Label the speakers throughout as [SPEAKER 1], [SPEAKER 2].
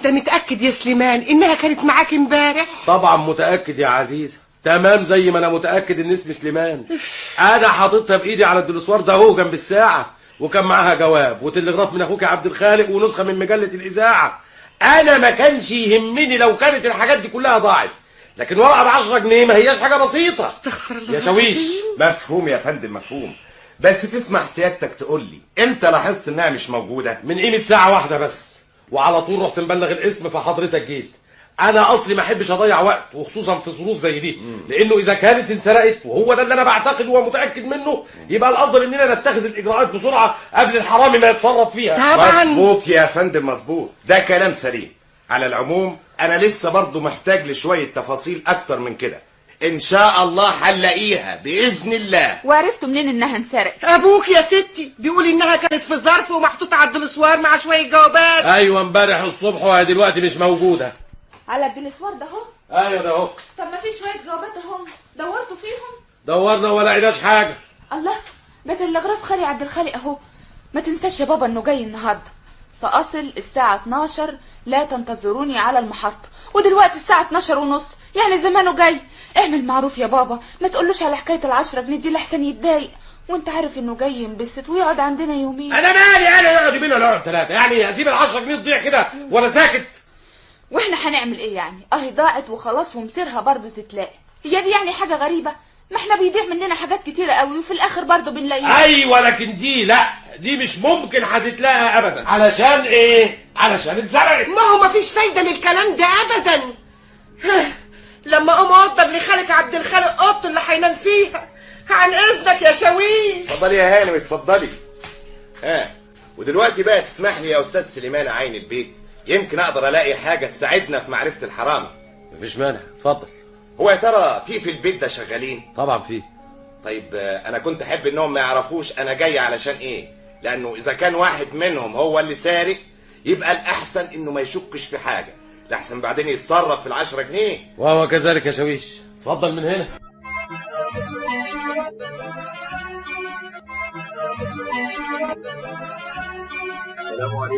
[SPEAKER 1] انت متأكد يا سليمان انها كانت معاك امبارح؟
[SPEAKER 2] طبعا متأكد يا عزيزة، تمام زي ما انا متأكد ان اسم سليمان. انا حاططها بايدي على الدلسوار ده اهو جنب الساعة، وكان معاها جواب وتلغراف من اخوك عبد الخالق ونسخة من مجلة الاذاعة. انا ما كانش يهمني لو كانت الحاجات دي كلها ضاعت، لكن ورقة ب10 جنيه ما هياش حاجة بسيطة.
[SPEAKER 1] استغفر الله
[SPEAKER 2] يا شويش.
[SPEAKER 3] مفهوم يا فندم مفهوم، بس تسمح سيادتك تقول لي امتى لاحظت انها مش موجودة؟
[SPEAKER 2] من قيمة ساعة واحدة بس، وعلى طول رحت مبلغ الاسم فحضرتك جيت. انا اصلي ما احبش اضيع وقت، وخصوصا في ظروف زي دي، لانه اذا كانت انسرقت وهو ده اللي انا بعتقد ومتاكد منه، يبقى الافضل اننا نتخذ الاجراءات بسرعه قبل الحرامي ما يتصرف فيها.
[SPEAKER 1] طبعا
[SPEAKER 3] مظبوط يا فندم مظبوط، ده كلام سليم. على العموم انا لسه برضو محتاج لشويه تفاصيل اكتر من كده. ان شاء الله هنلاقيها باذن الله.
[SPEAKER 4] وعرفتوا منين انها انسرقت؟
[SPEAKER 1] ابوك يا ستي بيقول انها كانت في ظرف ومحطوطه على الدلسوار مع شويه جوابات.
[SPEAKER 2] ايوه امبارح الصبح وهي دلوقتي مش موجوده.
[SPEAKER 4] على الدلسوار ده اهو.
[SPEAKER 2] ايوه ده اهو.
[SPEAKER 4] طب ما في شويه جوابات اهم، دورتوا فيهم؟
[SPEAKER 2] دورنا ولا لقيناش حاجه.
[SPEAKER 4] الله، ده تلغراف خالي عبد الخالق اهو. ما تنساش يا بابا انه جاي النهارده. سأصل الساعة 12، لا تنتظروني على المحطة. ودلوقتي الساعة 12:30، يعني زمانه جاي. اعمل معروف يا بابا، ما تقولوش على حكاية ال10 جنيه دي لحسن يتضايق، وانت عارف انه جاي ينبسط ويقعد عندنا يومين.
[SPEAKER 2] انا مالي، انا يقعد يومين ولا يقعد 3؟ يعني اسيب ال10 جنيه تضيع كده وانا ساكت؟
[SPEAKER 4] واحنا هنعمل ايه يعني؟ اهي ضاعت وخلاص، ومصيرها برضه تتلاقي. هي دي يعني حاجة غريبة؟ ما احنا بيضيع مننا حاجات كتيرة قوي وفي الاخر برضه بنلاقيها.
[SPEAKER 2] ايوه لكن دي لا، دي مش ممكن هتتلاقى ابدا. علشان ايه؟ علشان اتسرقت.
[SPEAKER 1] ما هو مفيش فايده من الكلام ده ابدا. لما اقوم اوضب لخالك عبد الخالق اوضته اللي هينام فيها. عن اذنك يا شويش.
[SPEAKER 3] اتفضلي يا هانم اتفضلي. ودلوقتي بقى تسمح لي يا استاذ سليمان عين البيت، يمكن اقدر الاقي حاجه تساعدنا في معرفه الحرامي.
[SPEAKER 2] مفيش مانع، اتفضل.
[SPEAKER 3] هو يا ترى في البيت ده شغالين؟
[SPEAKER 2] طبعا فيه.
[SPEAKER 3] طيب انا كنت احب انهم ما يعرفوش انا جاي علشان ايه، لانه اذا كان واحد منهم هو اللي سارق يبقى الاحسن انه ما يشكش في حاجه، لحسن بعدين يتصرف في ال10 جنيه.
[SPEAKER 2] وهو كذلك يا شويش. اتفضل من هنا.
[SPEAKER 3] السلام عليكم.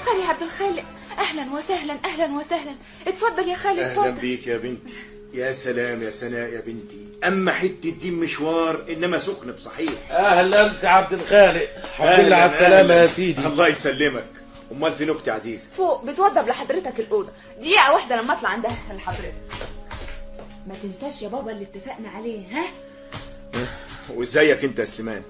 [SPEAKER 4] خالي عبد الخالق، اهلا وسهلا اهلا وسهلا. اتفضل يا خالي اتفضل.
[SPEAKER 5] اهلا بيك يا بنتي. يا سلام يا سناء يا بنتي، اما حته دي مشوار انما سخن بصحيح.
[SPEAKER 2] اهلا سي عبد الخالق، الحمد لله على السلامه يا سيدي.
[SPEAKER 5] الله يسلمك. امال فين اختي عزيزه؟
[SPEAKER 4] فوق بتوضب لحضرتك الاوضه. دقيقه واحده لما اطلع عندها لحضرتك. ما تنساش يا بابا اللي اتفقنا عليه. ها
[SPEAKER 5] وازيك انت يا سليمان؟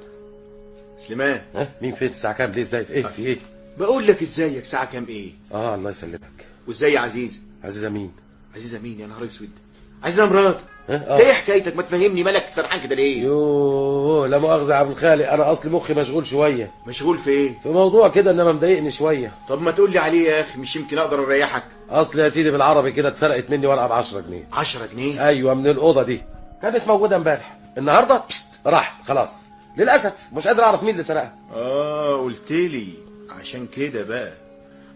[SPEAKER 5] سليمان
[SPEAKER 2] مين فين؟ الساعه كام؟ ليه ازاي؟ ايه في ايه؟
[SPEAKER 5] بقول لك ازيك، ساعه كام ايه؟
[SPEAKER 2] الله يسلمك.
[SPEAKER 5] وازاي عزيزه؟
[SPEAKER 2] عزيزه مين؟
[SPEAKER 5] عزيزه مين يا نهار اسود؟ عزيزه مرات. ايه حكايتك؟ ما تفهمني، مالك سرحان كده ليه؟
[SPEAKER 2] يوه لا مؤاخذه يا عبد الخالق، انا اصلي مخي مشغول شويه.
[SPEAKER 5] مشغول في ايه؟
[SPEAKER 2] في موضوع كده انما مضايقني شويه.
[SPEAKER 5] طب ما تقول لي عليه يا اخي، مش يمكن اقدر اريحك.
[SPEAKER 2] اصل يا سيدي بالعربي كده اتسرقت مني ورقه ب10 جنيه.
[SPEAKER 5] 10 جنيه؟
[SPEAKER 2] ايوه من الاوضه دي، كانت موجوده امبارح، النهارده راحت خلاص. للاسف مش قادر اعرف مين اللي سرقها.
[SPEAKER 5] قلت لي عشان كده بقى.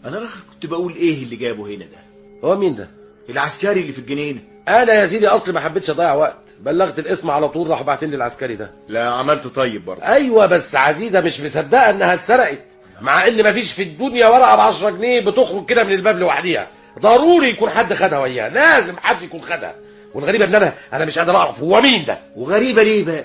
[SPEAKER 5] انا الاخر كنت بقول ايه اللي جابه هنا ده؟
[SPEAKER 2] هو مين ده؟
[SPEAKER 5] العسكري اللي في الجنينه.
[SPEAKER 2] انا يا سيدي اصلي ما حبيتش اضيع وقت، بلغت الاسم على طول، راحوا باعتين لي العسكري ده.
[SPEAKER 5] لا عملت طيب برضه.
[SPEAKER 2] ايوه بس عزيزه مش مصدقه انها اتسرقت، مع ان مفيش في الدنيا ورقه ب10 جنيه بتخرج كده من الباب لوحديها، ضروري يكون حد خدها وياه، لازم حد يكون خدها. والغريبه ان انا مش قادر اعرف هو مين ده.
[SPEAKER 5] وغريبه ليه بقى؟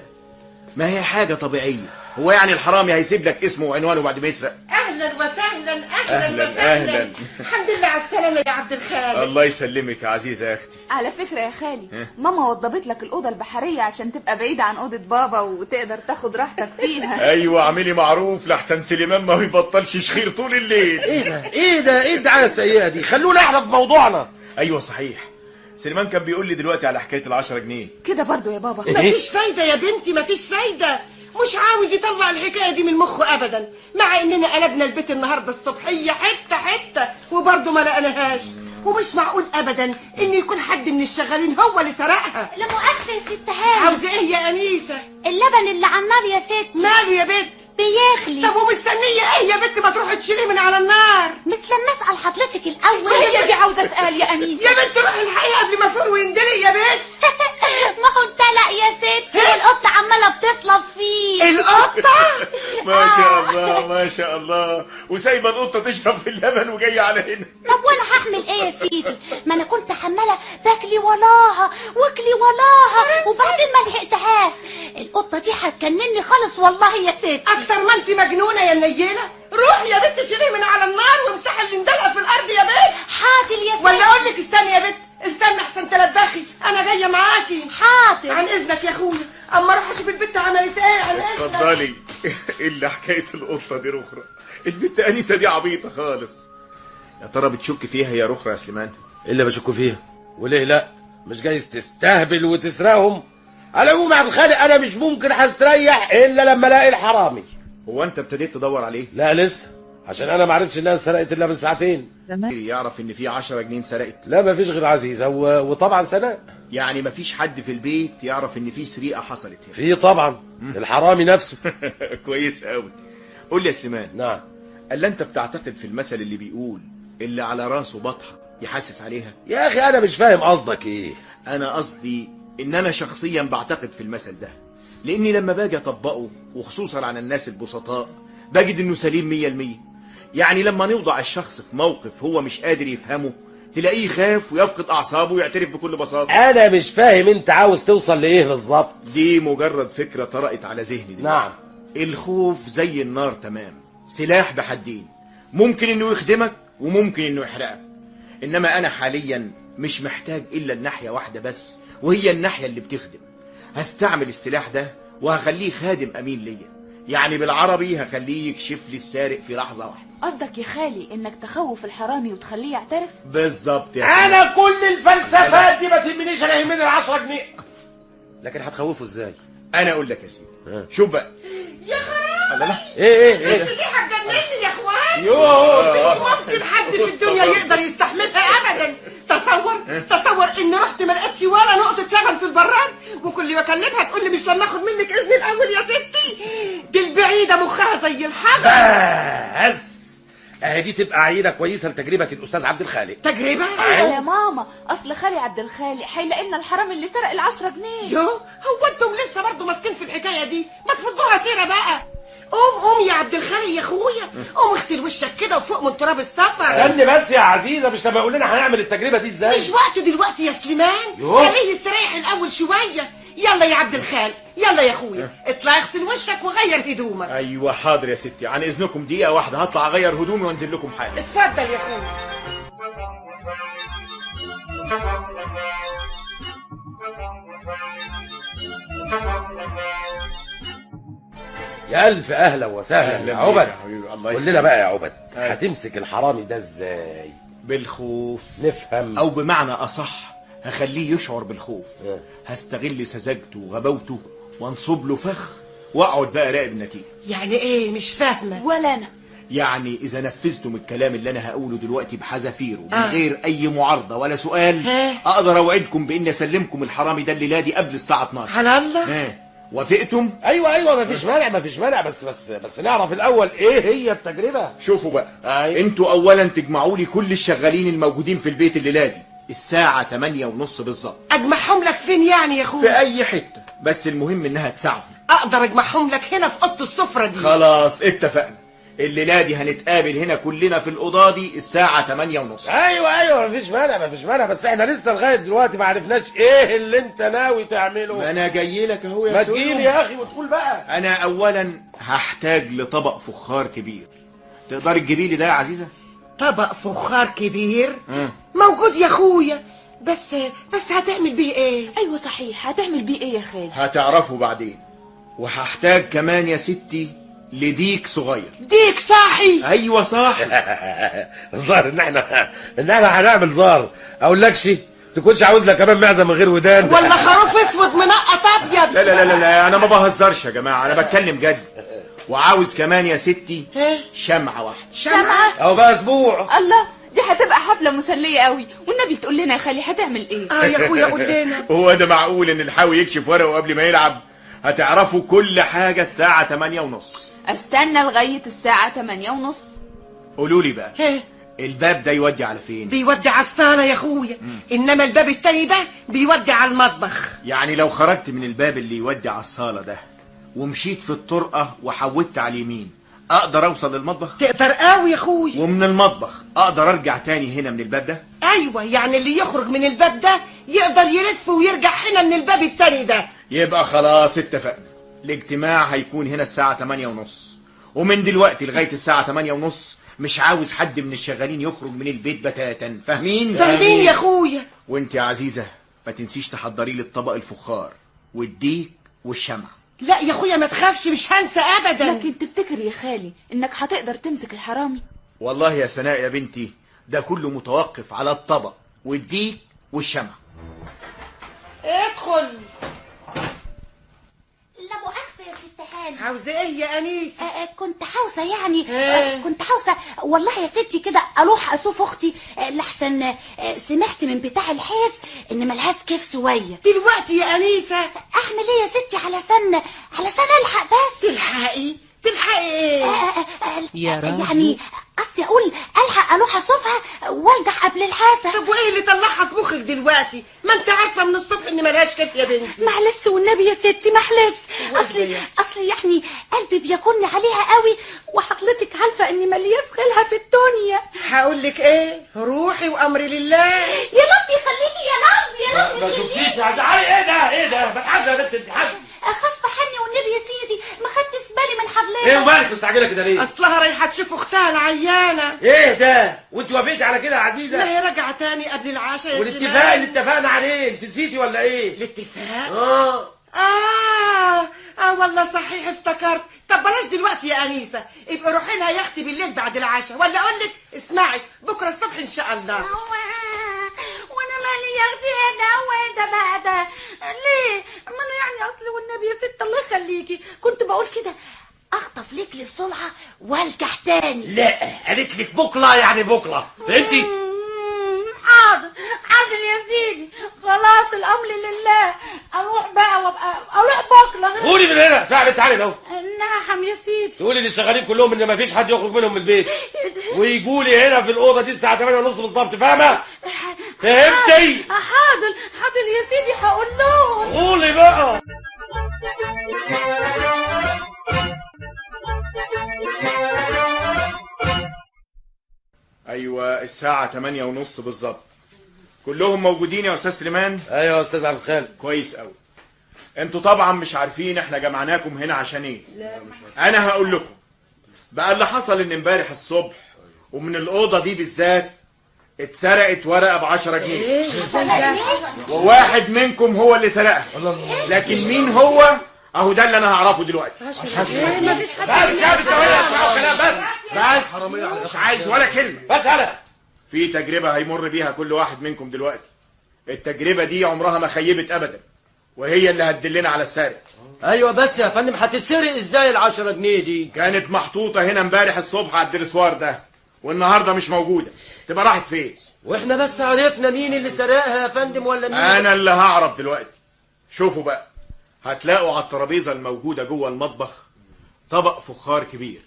[SPEAKER 5] ما هي حاجه طبيعيه. هو يعني الحرامي هيسيب لك اسمه وعنوانه بعد ما يسرق؟
[SPEAKER 1] اهلا وسهلا
[SPEAKER 5] أهلاً، أهلاً.
[SPEAKER 1] الحمد لله على السلامه يا عبد الخالق.
[SPEAKER 5] الله يسلمك يا عزيزه يا اختي.
[SPEAKER 4] على فكره يا خالي، ماما وضبت لك الاوضه البحريه عشان تبقى بعيده عن اوضه بابا وتقدر تاخد راحتك فيها.
[SPEAKER 5] ايوه اعملي معروف لحسن سليمان ما بيبطلش شخير طول الليل.
[SPEAKER 2] ايه الدعايه السيئه دي؟ خلونا احنا في موضوعنا.
[SPEAKER 5] ايوه صحيح، سليمان كان بيقول لي دلوقتي على حكايه ال10 جنيه.
[SPEAKER 4] كده برضو يا بابا؟
[SPEAKER 1] مفيش فايده يا بنتي، مفيش فايده. مش عاوز يطلع الحكايه دي من مخه ابدا، مع اننا قلبنا البيت النهارده الصبحيه حته وبرضه ما لقيناهاش. ومش معقول ابدا ان يكون حد من الشغالين هو اللي سرقها.
[SPEAKER 6] لا مؤاخذه يا ست هاني.
[SPEAKER 1] عاوزه ايه يا انيسه؟
[SPEAKER 6] اللبن اللي على النار يا ست.
[SPEAKER 1] ماله يا بنت؟
[SPEAKER 6] بيغلي.
[SPEAKER 1] طب ومستنيه ايه يا بنت؟ ما تروحي تشيليه من على النار.
[SPEAKER 6] مش لما اسال حضرتك الاول؟
[SPEAKER 4] هي دي عاوزه اسال يا انيسه.
[SPEAKER 1] يا بنت روحي الحقيقه قبل ما فور ويندلي يا بنت.
[SPEAKER 6] ما هو اتلق يا ست، القطه عماله بتصلب فيه.
[SPEAKER 1] القطه؟
[SPEAKER 5] ما شاء الله ما شاء الله، وسايبه القطه تشرب في اللبن وجايه على هنا.
[SPEAKER 6] طب وانا هعمل ايه يا سيدي؟ ما انا كنت حماله باكلي وراها واكلي وراها وبعدين ما لحقتهاش. القطه دي هتكنني خالص والله يا ستي.
[SPEAKER 1] اكتر ما انت مجنونه يا نيله. روحي يا بنت شيليه من على النار وامسحي اللي مدلقه في الارض يا بنت.
[SPEAKER 6] حاضر يا ستي.
[SPEAKER 1] ولا اقول لك استني يا بنت، استني احسن تلبخي، انا جايه معاكي.
[SPEAKER 6] حاضر.
[SPEAKER 1] عن اذنك يا اخويا، اما اروح اشوف البنت عملت ايه. عن اذنك.
[SPEAKER 5] اتفضلي. الا حكايه القطه دي رخره، البنت انسه دي عبيطه خالص. يا ترى بتشك فيها يا رخره يا سليمان؟
[SPEAKER 2] إيه اللي بشكوا فيها؟ وليه لا؟ مش جايز تستهبل وتسرقهم؟ على العموم يا عبد الخالق انا مش ممكن هستريح الا لما الاقي الحرامي.
[SPEAKER 5] هو انت ابتديت تدور عليه؟
[SPEAKER 2] لا لسه، عشان انا ما عرفتش انها سرقت الا من ساعتين.
[SPEAKER 5] يعرف ان في 10 جنيه سرقت؟
[SPEAKER 2] لا ما فيش غير عزيزه وطبعا سناء.
[SPEAKER 5] يعني ما فيش حد في البيت يعرف ان في سرقه حصلت هنا؟
[SPEAKER 2] في طبعا الحرامي نفسه.
[SPEAKER 5] كويس قوي. قول لي يا سليمان،
[SPEAKER 2] نعم.
[SPEAKER 5] الا انت بتعتقد في المثل اللي بيقول اللي على راسه بطحه يحسس عليها؟
[SPEAKER 2] يا اخي انا مش فاهم قصدك ايه.
[SPEAKER 5] انا قصدي ان انا شخصيا بعتقد في المثل ده، لاني لما باجي اطبقه وخصوصا على الناس البسطاء بجد انه سليم 100%. يعني لما نوضع الشخص في موقف هو مش قادر يفهمه تلاقيه يخاف ويفقد اعصابه ويعترف بكل بساطه.
[SPEAKER 2] انا مش فاهم انت عاوز توصل لايه بالظبط.
[SPEAKER 5] دي مجرد فكره طرقت على ذهني دي.
[SPEAKER 2] نعم.
[SPEAKER 5] الخوف زي النار تمام، سلاح بحدين، ممكن انه يخدمك وممكن انه يحرقك. انما انا حاليا مش محتاج الا الناحيه واحده بس، وهي الناحيه اللي بتخدم. هستعمل السلاح ده وهخليه خادم امين ليا، يعني بالعربي هخليه يكشف لي السارق في لحظه واحده.
[SPEAKER 4] قصدك يا خالي انك تخوف الحرامي وتخليه يعترف؟
[SPEAKER 5] بالظبط يا
[SPEAKER 2] انا كل الفلسفات دي ما تهمنيش، انا يهمني ال10 جنيه. لكن هتخوفه ازاي؟
[SPEAKER 5] انا اقول لك يا سيدي، شوف بقى.
[SPEAKER 1] يا خراب،
[SPEAKER 5] لا لا
[SPEAKER 2] ايه
[SPEAKER 1] انت دي هتجنني يا اخوان.
[SPEAKER 2] يوه.
[SPEAKER 1] مش ممكن حد في الدنيا يقدر يستحملها ابدا. تصور اني رحت ما لقيتش ولا نقطه لبن في البراد، وكل ما اكلمها تقول لي مش لما اخد منك اذن الاول يا ستي. دي البعيده مخها زي الحجر.
[SPEAKER 2] بس دي تبقى عينه كويسه لتجربه الاستاذ عبد الخالق.
[SPEAKER 1] تجربه؟
[SPEAKER 4] ايوه يا ماما، اصل خالي عبد الخالق هيلاقي لنا الحرامي اللي سرق ال10 جنيه.
[SPEAKER 1] يو، هو انتم لسه برضه ماسكين في الحكايه دي؟ ما تفضوها سيره بقى. قوم يا عبد الخالق يا اخويا، قوم اغسل وشك كده وفوق من تراب السفر.
[SPEAKER 2] استني بس يا عزيزه، مش لما يقول لنا هنعمل التجربه دي ازاي؟
[SPEAKER 1] مش وقته دلوقتي يا سليمان، خليه يستريح الاول شويه. يلا يا عبد الخالق، يلا يا اخويا، اطلع اغسل وشك وغير هدومك.
[SPEAKER 5] ايوه حاضر يا ستي، عن اذنكم دقيقه واحده هطلع اغير هدومي وانزل لكم حالا.
[SPEAKER 1] اتفضل يا اخويا.
[SPEAKER 2] يا الف اهلا وسهلا يا عبد. قول لنا بقى يا عبد، هتمسك الحرامي ده ازاي؟
[SPEAKER 5] بالخوف.
[SPEAKER 2] نفهم.
[SPEAKER 5] او بمعنى اصح هخليه يشعر بالخوف. هستغل سذاجته وغباوته وانصب له فخ واقعد بقى راقب النتيجه.
[SPEAKER 1] يعني ايه؟ مش فاهمه.
[SPEAKER 4] ولا انا.
[SPEAKER 5] يعني اذا نفذتم الكلام اللي انا هقوله دلوقتي بحذافيره من غير اي معارضه ولا سؤال، اقدر اوعدكم باني اسلمكم الحرامي ده الليله دي قبل الساعه 12.
[SPEAKER 1] على الله.
[SPEAKER 5] وافقتم؟
[SPEAKER 2] ايوه مفيش مانع بس نعرف الاول ايه هي التجربه.
[SPEAKER 5] شوفوا بقى.
[SPEAKER 2] أيوة.
[SPEAKER 5] انتوا اولا تجمعوا لي كل الشغالين الموجودين في البيت الليله دي الساعه 8:30 بالظبط.
[SPEAKER 1] اجمعهم لك فين يعني يا اخويا؟
[SPEAKER 5] في اي حته، بس المهم انها تساعدهم.
[SPEAKER 1] اقدر اجمعهم لك هنا في اوضه السفره دي.
[SPEAKER 5] خلاص اتفقنا، الليله دي هنتقابل هنا كلنا في الاوضه دي الساعه 8:30.
[SPEAKER 2] ايوه مفيش مانع، بس احنا لسه لغايه دلوقتي ما عرفناش ايه اللي انت ناوي تعمله.
[SPEAKER 5] ما انا جاي لك اهو يا
[SPEAKER 2] ما
[SPEAKER 5] سولو.
[SPEAKER 2] تجيلي يا اخي وتقول بقى.
[SPEAKER 5] انا اولا هحتاج لطبق فخار كبير، تقدر تجيبي لي ده يا عزيزه؟
[SPEAKER 1] طبق فخار كبير؟ موجود يا اخويا، بس هتعمل بيه ايه؟
[SPEAKER 4] ايوه صحيح، هتعمل بيه ايه يا خالي؟
[SPEAKER 5] هتعرفوا بعدين. وهحتاج كمان يا ستي لديك صغير.
[SPEAKER 1] ديك صاحي؟
[SPEAKER 5] ايوه صح.
[SPEAKER 2] الظاهر ان احنا هنعمل ظاهر. اقول لكش تكونش عاوز لك كمان معزه من غير ودان
[SPEAKER 1] ولا خروف اسود منقط ابيض؟
[SPEAKER 5] لا لا لا لا، انا ما بهزرش يا جماعه، انا بتكلم جد. وعاوز كمان يا ستي شمعه واحده.
[SPEAKER 1] شمعه؟
[SPEAKER 2] او بقى اسبوع.
[SPEAKER 4] الله، دي هتبقى حفله مسليه قوي. والنبي تقول لنا يا خالي هتعمل ايه؟
[SPEAKER 1] يا اخويا قول لنا.
[SPEAKER 5] هو ده معقول ان الحاوي يكشف ورقه قبل ما يلعب؟ هتعرفوا كل حاجه الساعه 8:30.
[SPEAKER 4] استنى لغايه الساعه 8:30.
[SPEAKER 5] قولوا لي بقى، الباب ده يودي على فين؟
[SPEAKER 1] بيودي على الصاله يا اخويا، انما الباب التاني ده بيودي على المطبخ.
[SPEAKER 5] يعني لو خرجت من الباب اللي يودي على الصاله ده ومشيت في الطرقه وحودت على اليمين، اقدر اوصل للمطبخ،
[SPEAKER 1] تقدر قوي يا اخويا.
[SPEAKER 5] ومن المطبخ اقدر ارجع تاني هنا من الباب ده.
[SPEAKER 1] ايوه، يعني اللي يخرج من الباب ده يقدر يلف ويرجع هنا من الباب التاني ده.
[SPEAKER 5] يبقى خلاص اتفقنا، الاجتماع هيكون هنا الساعة 8:30، ومن دلوقتي لغاية الساعة 8:30 مش عاوز حد من الشغالين يخرج من البيت بتاتا. فاهمين؟
[SPEAKER 1] فاهمين يا اخويا.
[SPEAKER 5] وانت يا عزيزة ما تنسيش تحضري لي الطبق الفخار والديك والشمع.
[SPEAKER 1] لا يا اخويا ما تخافش، مش هنسى ابدا.
[SPEAKER 4] لكن تفتكر يا خالي انك هتقدر تمسك الحرامي؟
[SPEAKER 5] والله يا سناء يا بنتي، ده كله متوقف على الطبق والديك والشمع.
[SPEAKER 1] ادخل.
[SPEAKER 6] لا مؤاخذة يا ست هاني.
[SPEAKER 1] عاوزه ايه يا انيسه؟
[SPEAKER 6] كنت عاوزة يعني كنت عاوزة والله يا ستي كده اروح اشوف اختي لحسن سمعت من بتاع الحيس ان ملهاش كيف شوية
[SPEAKER 1] دلوقتي يا انيسه؟
[SPEAKER 6] اعمل ايه يا ستي علشان الحق بس.
[SPEAKER 1] تلحقي ايه؟
[SPEAKER 6] يعني قصدي اقول الحق اروح اشوفها وارجع قبل الحاسة.
[SPEAKER 1] طب وايه اللي طلعها في مخك دلوقتي؟ ما انت عارفه من الصبح ان ملهاش كيف يا بنتي.
[SPEAKER 6] معلش والنبي يا ستي معلش، اصلي يعني قلبي بيكون عليها قوي، وحضرتك عارفه اني ملياش خيلها في الدنيا.
[SPEAKER 1] هقول لك ايه، روحي وامري لله.
[SPEAKER 6] يا رب يخليكي يا رب
[SPEAKER 2] ما شفتيش يا زعلي؟ ايه ده ما تحاسبي يا بنت، انت حاسبه.
[SPEAKER 6] خاصة حني والنبي يا سيدي ما خدتش بالي من حضرتك.
[SPEAKER 2] ايه ومالك مستعجله كده ليه؟
[SPEAKER 1] اصلها رايحه تشوف اختها العيانه.
[SPEAKER 2] ايه ده؟ وانت وافقتي على كده يا
[SPEAKER 1] ما
[SPEAKER 2] عزيزه؟
[SPEAKER 1] هي راجعه تاني قبل العشاء يا
[SPEAKER 2] والاتفاق اللي اتفقنا عليه انت نسيتي ولا ايه؟
[SPEAKER 1] الاتفاق؟
[SPEAKER 2] اه
[SPEAKER 1] والله صحيح افتكرت. طب بلاش دلوقتي يا انيسه، ابقى روحي لها يا اختي بالليل بعد العشاء، ولا اقول لك اسمعي بكره الصبح ان شاء الله.
[SPEAKER 6] وانا مالي يا اختي هو ده بقى ده ليه؟ ما انا يعني اصلي والنبي يا ست الله يخليكي كنت بقول كده اخطف لك بسرعه وارجع تاني.
[SPEAKER 2] لا قالت لك بكره يعني بكره، فهمتي؟
[SPEAKER 6] حاضر يا سيدي، خلاص الامر لله. اروح بقى وابقى اروح بكره.
[SPEAKER 2] قولي من هنا اسمعي بنت علي اهو.
[SPEAKER 6] نعم يا سيدي.
[SPEAKER 2] تقولي للشغالين كلهم ان مفيش حد يخرج منهم من البيت، ويجوا لي هنا في الاوضه دي الساعه 8:30 بالظبط، فاهمه؟ فهمتي؟
[SPEAKER 6] حاضر يا سيدي هقول لهم.
[SPEAKER 2] قولي بقى.
[SPEAKER 5] ايوه الساعة 8:30 بالظبط. كلهم موجودين يا استاذ سليمان؟
[SPEAKER 2] ايوه يا استاذ عبد الخالق.
[SPEAKER 5] كويس قوي. انتوا طبعا مش عارفين احنا جمعناكم هنا عشان ايه. لا مش عارف. انا هقول لكم بقى اللي حصل. ان امبارح الصبح ومن الاوضه دي بالذات اتسرقت ورقه ب10 جنيه. وواحد منكم هو اللي سرقها، لكن مين هو اهو ده اللي انا هعرفه دلوقتي.
[SPEAKER 6] مفيش حد.
[SPEAKER 5] بس مش عايز ولا كلمه.
[SPEAKER 2] بس هلا
[SPEAKER 5] في تجربه هيمر بيها كل واحد منكم دلوقتي. التجربه دي عمرها ما خيبت ابدا، وهي اللي هتدلنا على السارق.
[SPEAKER 7] ايوه بس يا فندم هتتسرق ازاي ال10 جنيه دي؟
[SPEAKER 5] كانت محطوطه هنا امبارح الصبح على الدرسوار ده، والنهارده مش موجوده. تبقى راحت فين؟
[SPEAKER 7] واحنا بس عرفنا مين اللي سرقها يا فندم ولا مين؟
[SPEAKER 5] انا اللي هعرف دلوقتي. شوفوا بقى، هتلاقوا على الترابيزه الموجوده جوه المطبخ طبق فخار كبير،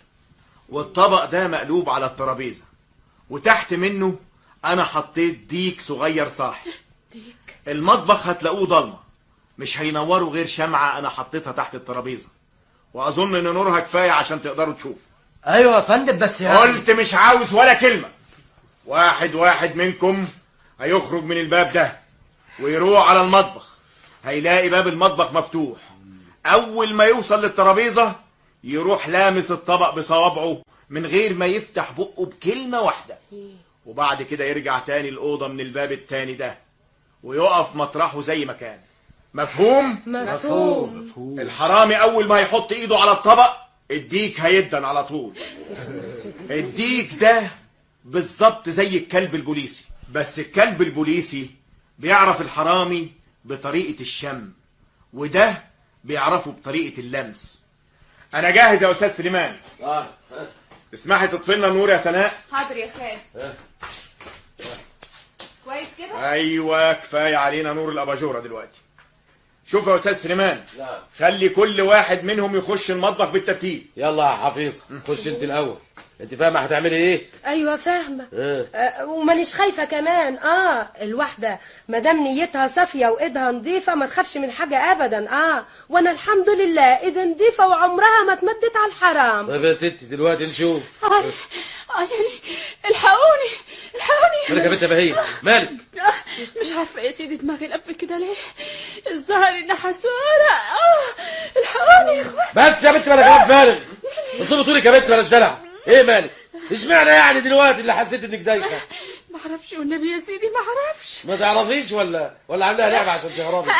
[SPEAKER 5] والطبق ده مقلوب على الترابيزه، وتحت منه انا حطيت ديك صغير صاحي. المطبخ هتلاقوه ضلمه، مش هينوروا غير شمعه انا حطيتها تحت الترابيزه، واظن ان نورها كفايه عشان تقدروا تشوفوا.
[SPEAKER 7] ايوه يا فندم بس يعني
[SPEAKER 5] قلت مش عاوز ولا كلمه. واحد منكم هيخرج من الباب ده ويروح على المطبخ، هيلاقي باب المطبخ مفتوح. اول ما يوصل للترابيزه يروح لامس الطبق بصوابعه من غير ما يفتح بقه بكلمه واحده، وبعد كده يرجع تاني الاوضه من الباب التاني ده ويقف مطرحه زي ما كان. مفهوم؟
[SPEAKER 7] مفهوم.
[SPEAKER 5] الحرامي اول ما يحط ايده على الطبق الديك هيدن على طول. الديك ده بالظبط زي الكلب البوليسي، بس الكلب البوليسي بيعرف الحرامي بطريقة الشم، وده بيعرفه بطريقة اللمس. انا جاهز يا استاذ سليمان. اسمحي تطفي لنا النور يا سناء.
[SPEAKER 4] حاضر يا خالد. كويس كده؟
[SPEAKER 5] ايوه كفايه علينا نور الاباجوره دلوقتي. شوف يا استاذ سليمان، خلي كل واحد منهم يخش المطبخ بالترتيب.
[SPEAKER 2] يلا يا حفيظ خش انت الاول. انت فاهمه هتعملي ايه؟
[SPEAKER 1] ايوه فاهمه.
[SPEAKER 2] اه.
[SPEAKER 1] ومانيش خايفه كمان. الواحده مادام نيتها صافيه وايدها نظيفه ما تخافش من حاجه ابدا. وانا الحمد لله ايدي نظيفه وعمرها ما اتمدت على الحرام.
[SPEAKER 2] طيب يا ستي دلوقتي نشوف.
[SPEAKER 4] يعني الحقوني
[SPEAKER 2] مالك يا بنت بهية؟ مالك؟
[SPEAKER 4] مش عارفه يا سيدي دماغي لف كده ليه. الظاهر انها حسوره. الحقوني يا اخوان.
[SPEAKER 2] بس يا بنت بلا كلام فارغ. اطلبوا طولك يا بنت بلاش دلع. ايه مالك؟ اشمعنى يعني دلوقتي اللي حسيت انك دايخه؟
[SPEAKER 4] ما اعرفش والنبي يا سيدي ما اعرفش.
[SPEAKER 2] ما تعرفيش ولا عاملاها لعبه عشان تهربي؟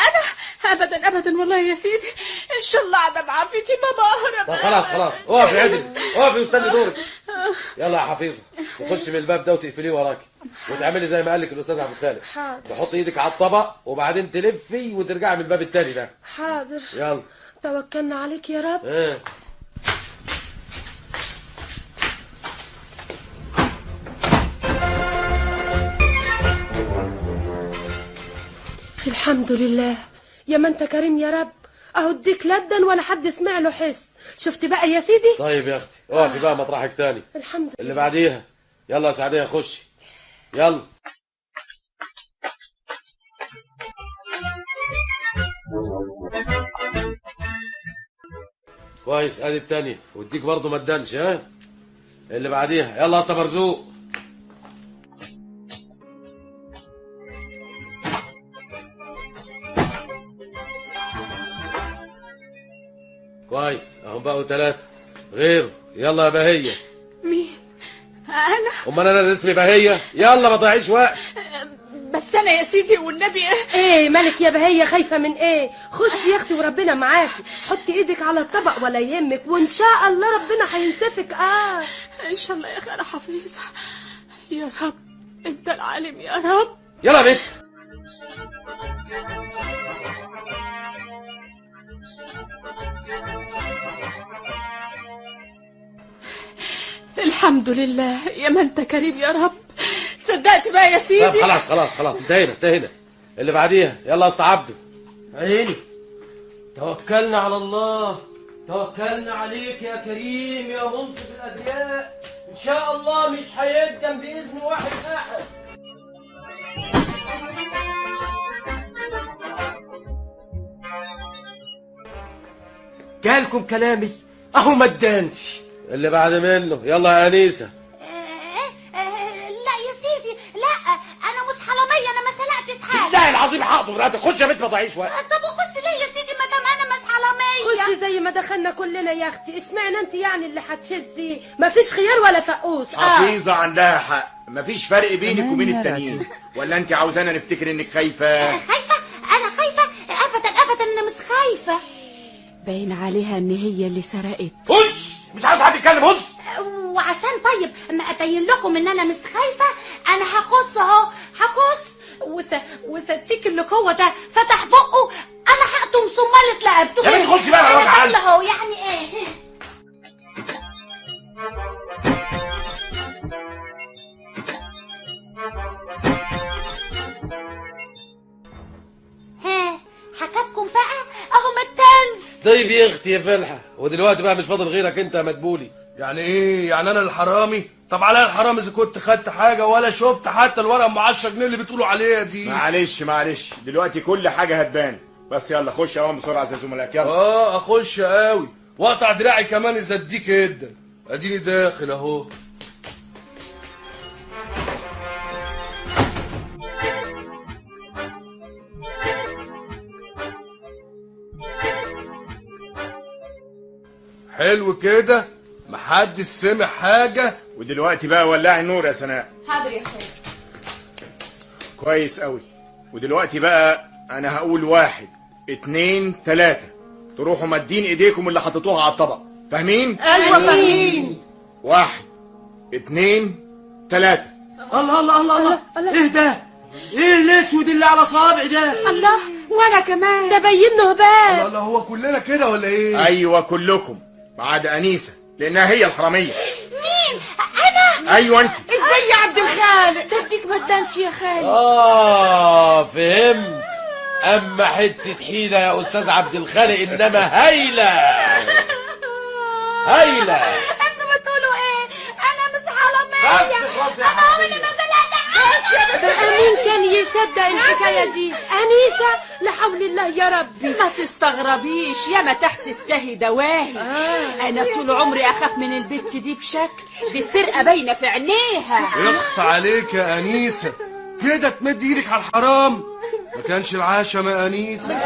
[SPEAKER 4] انا ابدا والله يا سيدي ان شاء الله قاعده بعافيتي ما بهرب.
[SPEAKER 2] طب خلاص اقفي عدل، اقفي واستني دورك. يلا يا حفيظه تخشي من الباب ده وتقفليه وراكي وتعملي زي ما قال لك الاستاذ عبد الخالق.
[SPEAKER 1] حاضر.
[SPEAKER 2] تحطي ايدك على الطبق وبعدين تلفي وترجعي من الباب التاني ده.
[SPEAKER 1] حاضر.
[SPEAKER 2] يلا
[SPEAKER 1] توكلنا عليك يا رب. الحمد لله يا ما انت كريم يا رب. اهو اديك لدا ولا حد سمع له حس. شفت بقى يا سيدي.
[SPEAKER 2] طيب يا اختي اقفي بقى مطرحك تاني.
[SPEAKER 1] الحمد لله.
[SPEAKER 2] اللي بعديها يلا يا سعديه خشي يلا. كويس ادي التانية واديك برضه ما تدنش. اللي بعديها يلا يا اسطى مرزوق. كويس اهو بقوا 3 غير. يلا يا بهية.
[SPEAKER 4] مين؟ انا.
[SPEAKER 2] امال انا اللي اسمي بهية. يلا ما تضيعيش وقت.
[SPEAKER 4] بس انا يا سيدي والنبي.
[SPEAKER 1] ايه مالك يا بهية خايفة من ايه؟ خشي يا اختي وربنا معاكي. حطي ايدك على الطبق ولا يهمك وان شاء الله ربنا هينسفك.
[SPEAKER 4] ان شاء الله يا خالة حفيظة. يا رب انت العالم يا رب.
[SPEAKER 2] يلا يا بنت.
[SPEAKER 4] الحمد لله يا ما انت كريم يا رب. صدقت بقى يا سيدي.
[SPEAKER 2] طب خلاص انتهينا. اللي بعديها يلا يا اسطى عبده.
[SPEAKER 7] عيني توكلنا على الله. توكلنا عليك يا كريم يا منصف الأدياء. إن شاء الله مش هيقدم بإذن واحد أحد. جالكم كلامي أهو ما ادانش.
[SPEAKER 2] اللي بعد منه يلا يا أنيسة.
[SPEAKER 6] لا يا سيدي لا انا مش حراميه انا ما سرقتش حاجه.
[SPEAKER 2] لا العظيم حقه مراتك. خش يا بنت ما تضيعيش وقت.
[SPEAKER 6] طب وخش ليه يا سيدي ما دام انا مش حراميه؟
[SPEAKER 1] خشي زي ما دخلنا كلنا يا اختي. اشمعنى انت يعني اللي هتشزي؟ مفيش خيار ولا فقوس.
[SPEAKER 5] حفيظة عندها حق. مفيش فرق بينك وبين التانيين. ولا انت عاوزانا نفتكر انك خايفة؟
[SPEAKER 6] خايفه؟ انا خايفه؟ ابدا انا مش خايفه.
[SPEAKER 4] باين عليها ان هي اللي سرقت.
[SPEAKER 2] خش مش عاوز حد يتكلم. خش.
[SPEAKER 6] وعشان طيب ما ابين لكم ان انا مش خايفه انا هخص اهو هخص وستيك اللي هو ده فتح بقه انا هقطم صمالة لعبته.
[SPEAKER 2] يا بنت خشي بقى
[SPEAKER 6] انا
[SPEAKER 2] تعالى.
[SPEAKER 6] داخله اهو يعني ايه. حكتكم بقى اهو ما التنز.
[SPEAKER 2] طيب يا اختي يا فلحة ودلوقتي بقى مش فاضل غيرك انت يا مدبولي.
[SPEAKER 7] يعني ايه يعني انا الحرامي؟ طب عليا الحرام اذا كنت خدت حاجه ولا شفت حتى الورقه ام 10 جنيه اللي بتقولوا عليها دي.
[SPEAKER 5] معلش دلوقتي كل حاجة هتبان. بس يلا خش اهو بسرعة يا زملاء يلا.
[SPEAKER 7] اخش قوي واقطع دراعي كمان اذا اديك جدا. اديني داخل اهو. حلو كده محدش سمع حاجة.
[SPEAKER 5] ودلوقتي بقى ولعي النور يا سناء.
[SPEAKER 4] حاضر يا خالد.
[SPEAKER 5] كويس قوي. ودلوقتي بقى انا هقول 1 2 3 تروحوا مادين ايديكم اللي حطيتوها على الطبق. فاهمين؟
[SPEAKER 1] ايوه فاهمين.
[SPEAKER 5] 1 2 3.
[SPEAKER 7] الله ايه ده؟ ايه الاسود اللي على صابعي ده؟
[SPEAKER 4] الله وانا كمان.
[SPEAKER 1] ده باين له هبال.
[SPEAKER 7] الله هو كلنا كده ولا ايه؟
[SPEAKER 5] ايوه كلكم ما عدا انيسه لانها هي الحراميه.
[SPEAKER 6] مين؟ انا؟
[SPEAKER 5] ايوه انت.
[SPEAKER 1] ازاي يا عبد الخالق؟
[SPEAKER 4] تديك ما تدانش يا خالد.
[SPEAKER 2] فهمت. اما حتة حيلة يا استاذ عبد الخالق انما هايلة.
[SPEAKER 6] انتوا بتقولوا ايه؟ انا انا عمري ما صدقت.
[SPEAKER 1] بقى مين كان يصدق الحكايه دي؟ انيسه، لا حول الله يا ربي.
[SPEAKER 8] ما تستغربيش يا ما تحت السهي دواهي. انا طول عمري اخاف من البت دي بشكل، دي سرقه باينه في عينيها.
[SPEAKER 2] يخص عليك يا انيسه، كده تمد ايدك على الحرام. ما كانش العشم يا انيسه.